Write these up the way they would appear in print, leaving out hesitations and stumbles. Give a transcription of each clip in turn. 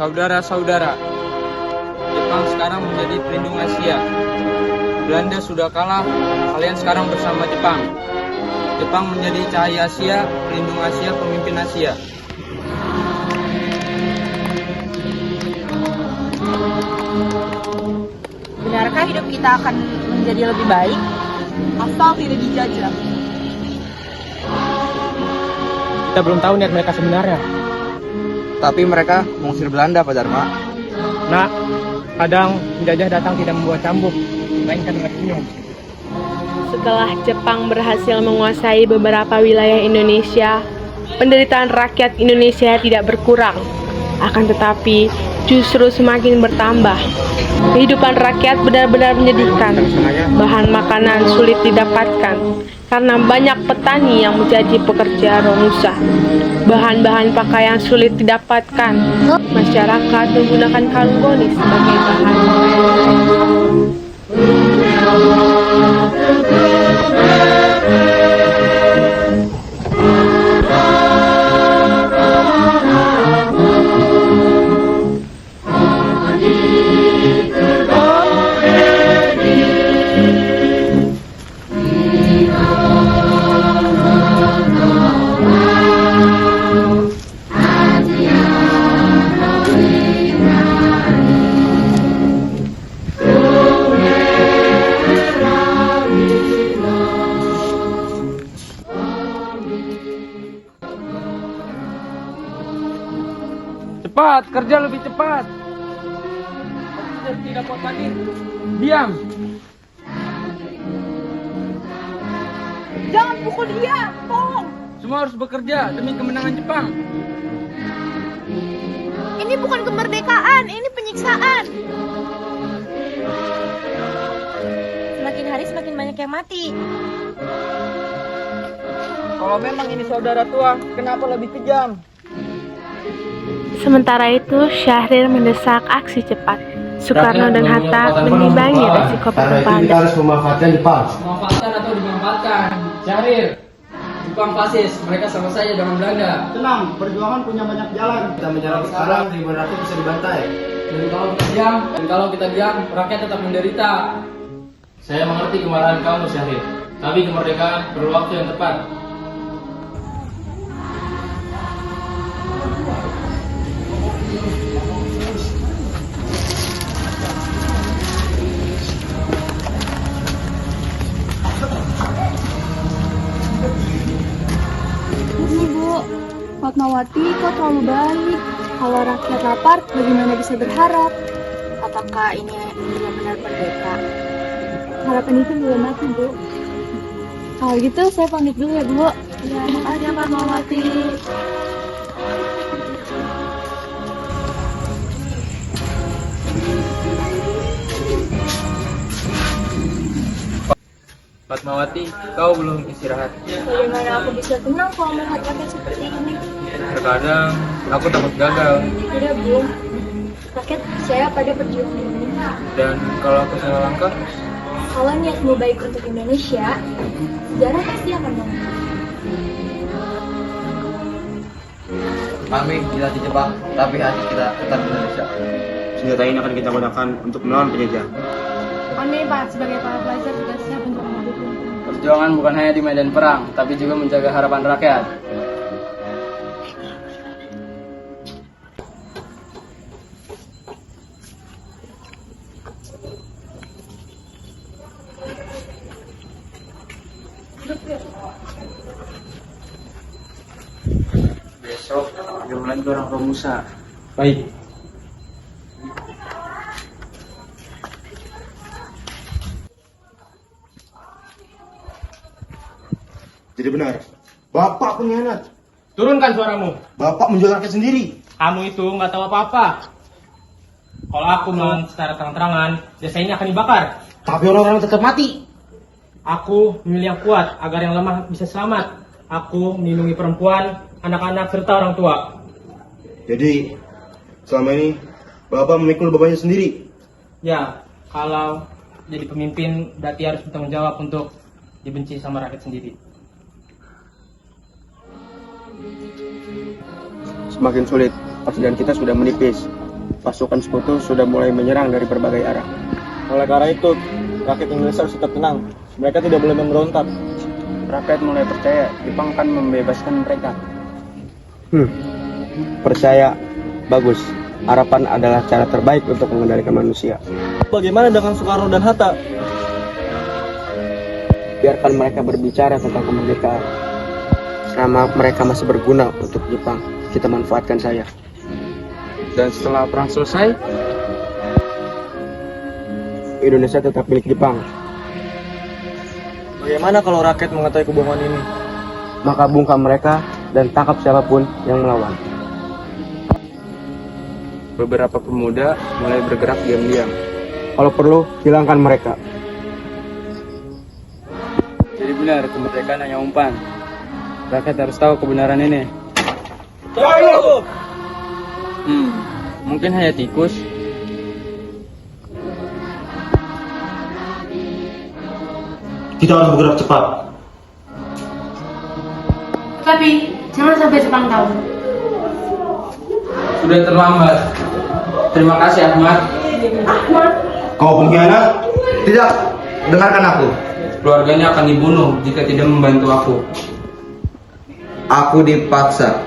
Saudara-saudara, Jepang sekarang menjadi pelindung Asia. Belanda sudah kalah, kalian sekarang bersama Jepang. Jepang menjadi cahaya Asia, pelindung Asia, pemimpin Asia. Benarkah hidup kita akan menjadi lebih baik asal tidak dijajah? Kita belum tahu niat mereka sebenarnya. Tapi mereka mengusir Belanda, Pak Dharma. Nah, kadang penjajah datang tidak membuat cambuk, melainkan dengan senyum. Setelah Jepang berhasil menguasai beberapa wilayah Indonesia, penderitaan rakyat Indonesia tidak berkurang. Akan tetapi, justru semakin bertambah. Kehidupan rakyat benar-benar menyedihkan. Bahan makanan sulit didapatkan karena banyak petani yang menjadi pekerja romusah. Bahan-bahan pakaian sulit didapatkan. Masyarakat menggunakan kalung goni sebagai bahan pakaian. Cepat, kerja lebih cepat. Aku sudah tidak kuat lagi. Diam. Jangan pukul dia, tolong. Semua harus bekerja demi kemenangan Jepang. Ini bukan kemerdekaan, ini penyiksaan. Semakin hari semakin banyak yang mati. Kalau memang ini saudara tua, kenapa lebih kejam? Sementara itu, Syahrir mendesak aksi cepat. Soekarno dan Hatta menimbangi resiko Karena itu kita harus memanfaatkan Jepang. Memanfaatkan atau dimanfaatkan. Syahrir, Jepang fasis, mereka sama saja dengan Belanda. Tenang, perjuangan punya banyak jalan. Kita menyerang sekarang, ribuan rakyat bisa dibantai. Dan kalau kita diam, rakyat tetap menderita. Saya mengerti kemarahan kamu, Syahrir. Tapi kemerdekaan perlu waktu yang tepat. Bu, Fatmawati kok terlalu baik. Kalau rakyat lapar, bagaimana bisa berharap? Apakah ini benar-benar merdeka? Harapan itu belum mati, Bu. Kalau gitu, saya pamit dulu ya, Bu. Ya, makasih Fatmawati. Fatmawati, kau belum istirahat. Bagaimana aku bisa tenang kalau melihat rakyat seperti ini? Terkadang aku takut gagal. Tidak, Bu. Rakyat percaya pada perjuangan Indonesia. Dan kalau aku salah langkah, Kalau niatmu baik untuk Indonesia, sejarah pasti akan menang. Kami tidak di Jepang, tapi hati kita tetap di Indonesia. Senjata ini akan kita gunakan untuk melawan penjajah. Kami, Pak, sebagai para pelajar juga siap untuk mendukung. perjuangan bukan hanya di medan perang, tapi juga menjaga harapan rakyat. Besok jalan ke orang Romusa. Baik. Jadi benar, Bapak pengkhianat. Turunkan suaramu. Bapak menjual rakyat sendiri. Kamu itu nggak tahu apa-apa. Kalau aku melawan secara terang-terangan, desa ini akan dibakar. Tapi orang-orang tetap mati. Aku memilih yang kuat agar yang lemah bisa selamat. Aku melindungi perempuan, anak-anak, serta orang tua. Jadi, selama ini Bapak memikul bebannya sendiri. Ya, kalau jadi pemimpin, berarti harus bertanggung jawab untuk dibenci sama rakyat sendiri. Semakin sulit, oksigen kita sudah menipis. pasukan sekutu sudah mulai menyerang dari berbagai arah. Oleh karena itu, rakyat Indonesia harus tetap tenang. Mereka tidak boleh memberontak. Rakyat mulai percaya Jepang akan membebaskan mereka. Percaya, bagus. Harapan adalah cara terbaik untuk mengendalikan manusia. Bagaimana dengan Soekarno dan Hatta? Biarkan mereka berbicara tentang kemerdekaan. Selama mereka masih berguna untuk Jepang, kita manfaatkan saja. Dan setelah perang selesai, Indonesia tetap milik Jepang. Bagaimana kalau rakyat mengetahui kebohongan ini? Maka bungkam mereka dan tangkap siapapun yang melawan. beberapa pemuda mulai bergerak diam-diam. Kalau perlu, hilangkan mereka. Jadi benar, kemerdekaan hanya umpan. Rakyat harus tahu kebenaran ini. Mungkin hanya tikus. Kita harus bergerak cepat. Tapi jangan sampai Jepang tahu. Sudah terlambat. Terima kasih Ahmad. Kau pengkhianat? Tidak, dengarkan aku. Keluarganya akan dibunuh jika tidak membantu aku. Aku dipaksa.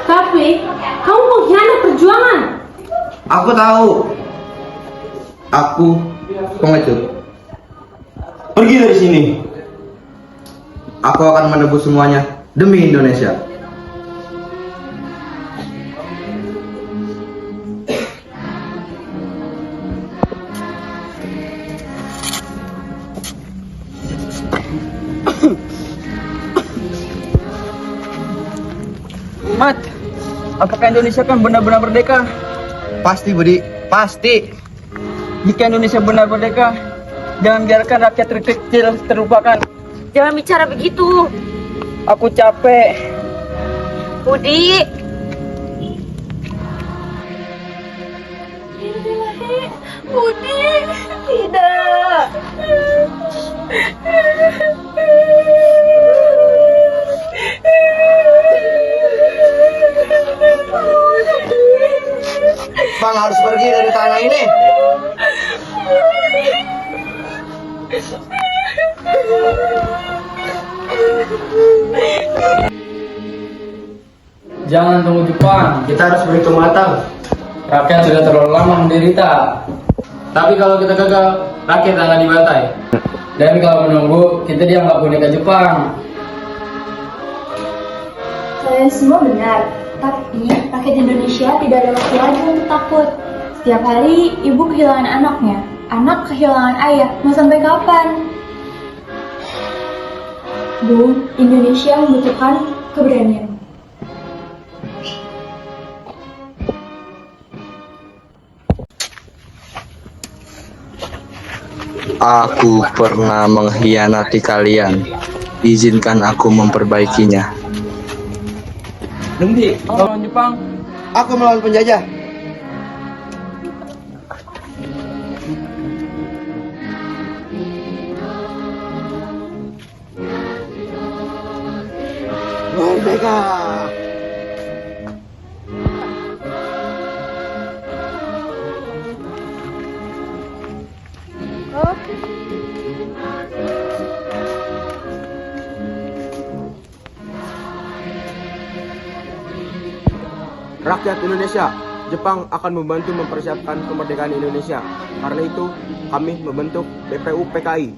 Tapi kamu pengkhianat perjuangan. Aku tahu. Aku pengecut. Pergi dari sini. Aku akan menebus semuanya demi Indonesia. Mat, apakah Indonesia kan benar-benar merdeka? Pasti, Budi. Pasti. Jika Indonesia benar merdeka, jangan biarkan rakyat terkecil terlupakan. Jangan bicara begitu. Aku capek. Budi. Budi, tidak. Bang harus pergi dari tanah ini. Jangan tunggu Jepang. Kita harus berhitung matang. Rakyat sudah terlalu lama menderita. Tapi kalau kita gagal, rakyat akan dibantai. Dan kalau menunggu, kita dianggap boneka Jepang. Kalian semua benar, tapi rakyat Indonesia tidak ada waktu lagi untuk takut. Setiap hari ibu kehilangan anaknya, anak kehilangan ayah. Mau sampai kapan? Bu, Indonesia membutuhkan keberanian. Aku pernah mengkhianati kalian. Izinkan aku memperbaikinya. Berhenti, lawan Jepang. Aku melawan penjajah. Merdeka. Rakyat Indonesia, Jepang akan membantu mempersiapkan kemerdekaan Indonesia. Karena itu, kami membentuk BPU PKI.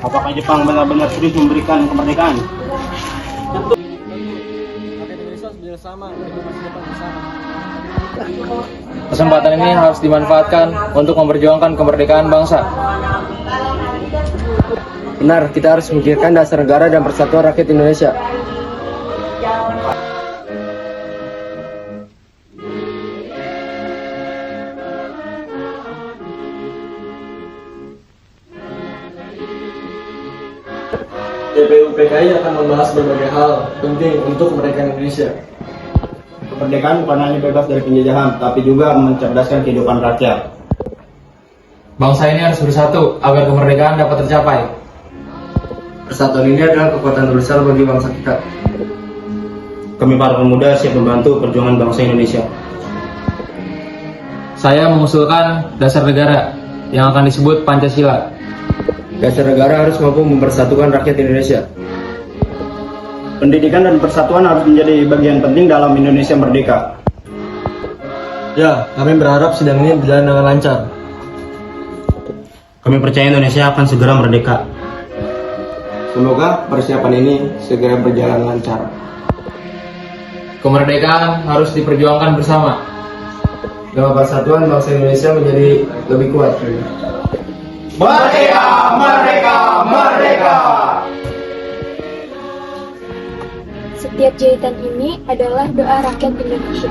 Apakah Jepang benar-benar serius memberikan kemerdekaan? Rakyat Indonesia harus bersama untuk masa depan bersama. Kesempatan ini harus dimanfaatkan untuk memperjuangkan kemerdekaan bangsa. Benar, kita harus memikirkan dasar negara dan persatuan rakyat Indonesia. BPU PKI akan membahas berbagai hal penting untuk kemerdekaan Indonesia. Kemerdekaan bukan hanya bebas dari penjajahan, tapi juga mencerdaskan kehidupan rakyat. Bangsa ini harus bersatu agar kemerdekaan dapat tercapai. Persatuan ini adalah kekuatan terbesar bagi bangsa kita. Kami para pemuda siap membantu perjuangan bangsa Indonesia. Saya mengusulkan dasar negara yang akan disebut Pancasila. Dasar negara harus mampu mempersatukan rakyat Indonesia. Pendidikan dan persatuan harus menjadi bagian penting dalam Indonesia merdeka. Ya, kami berharap sidang ini berjalan dengan lancar. Kami percaya Indonesia akan segera merdeka. Semoga persiapan ini segera berjalan lancar. Kemerdekaan harus diperjuangkan bersama. Dengan persatuan bangsa Indonesia menjadi lebih kuat. Merdeka, merdeka, merdeka. Setiap jahitan ini adalah doa rakyat Indonesia.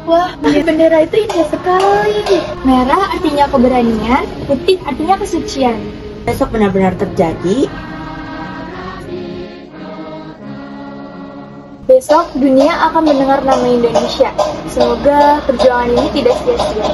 Wah, bendera itu indah sekali. Merah artinya keberanian, putih artinya kesucian. Besok benar-benar terjadi. Besok dunia akan mendengar nama Indonesia. Semoga perjuangan ini tidak sia-sia.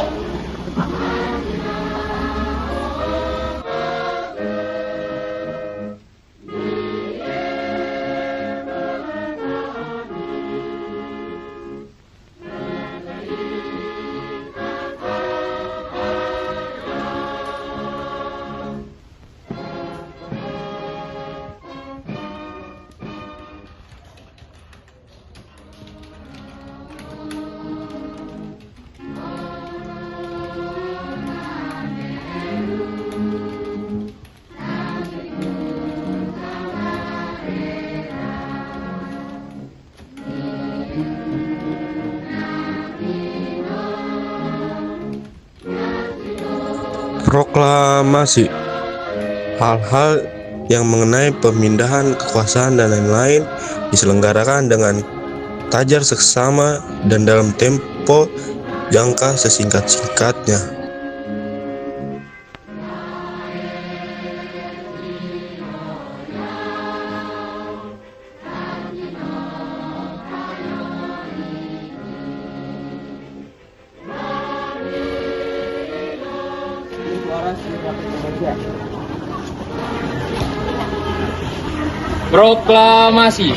Proklamasi. Hal-hal yang mengenai pemindahan kekuasaan dan lain-lain diselenggarakan dengan tajar seksama dan dalam tempo jangka sesingkat-singkatnya. Proklamasi.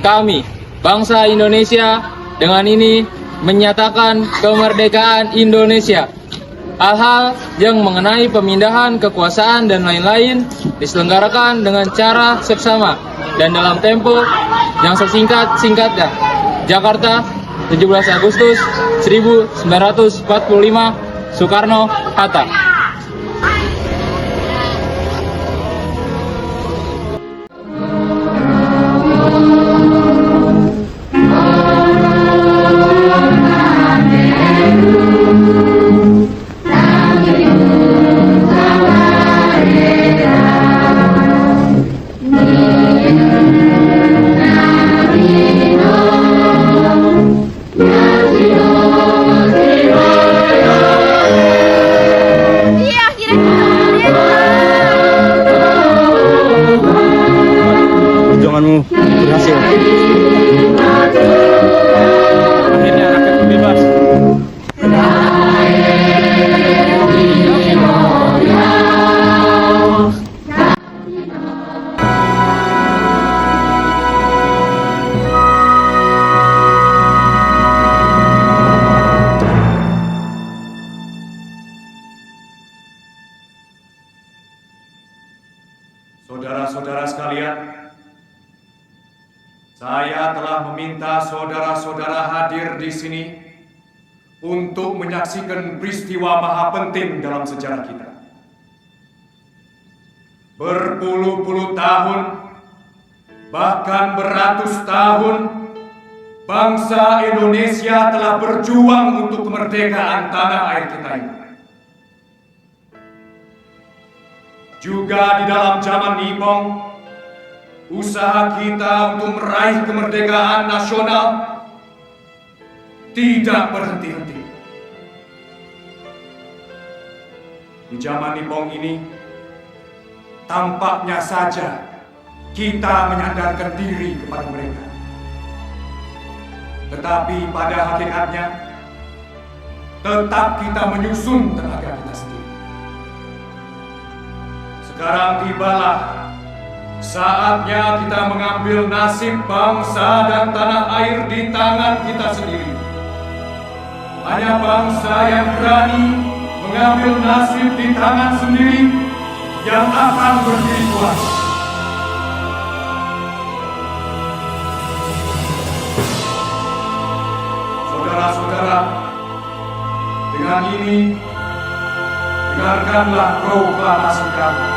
Kami, bangsa Indonesia, dengan ini menyatakan kemerdekaan Indonesia. Hal-hal yang mengenai pemindahan kekuasaan dan lain-lain diselenggarakan dengan cara seksama dan dalam tempo yang sesingkat-singkatnya. Jakarta, 17 Agustus 1945, Soekarno-Hatta. Perjuanganmu berhasil. Akhirnya rakyat bebas. Saudara-saudara sekalian, saya telah meminta saudara-saudara hadir di sini untuk menyaksikan peristiwa maha penting dalam sejarah kita. Berpuluh-puluh tahun, bahkan beratus tahun, bangsa Indonesia telah berjuang untuk kemerdekaan tanah air kita ini. Juga di dalam zaman Nipong, usaha kita untuk meraih kemerdekaan nasional tidak berhenti-henti. Di zaman Nipong ini, tampaknya saja kita menyandarkan diri kepada mereka. Tetapi pada hakikatnya, tetap kita menyusun tenaga kita sendiri. Sekarang tibalah saatnya kita mengambil nasib bangsa dan tanah air di tangan kita sendiri. Hanya bangsa yang berani mengambil nasib di tangan sendiri yang akan berdiri kuat. Saudara-saudara, dengan ini dengarkanlah proklamasi kami.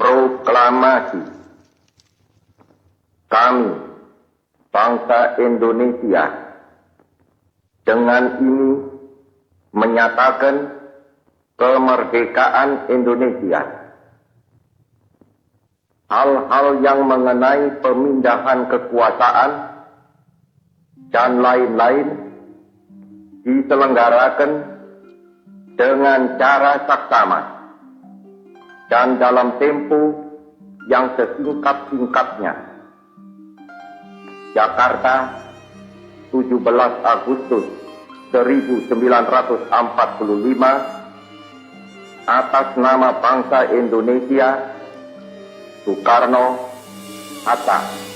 Proklamasi. Kami, bangsa Indonesia, dengan ini menyatakan kemerdekaan Indonesia. Hal-hal yang mengenai pemindahan kekuasaan dan lain-lain diselenggarakan dengan cara saksama dan dalam tempo yang sesingkat-singkatnya. Jakarta, 17 Agustus 1945, atas nama bangsa Indonesia, Soekarno, Hatta.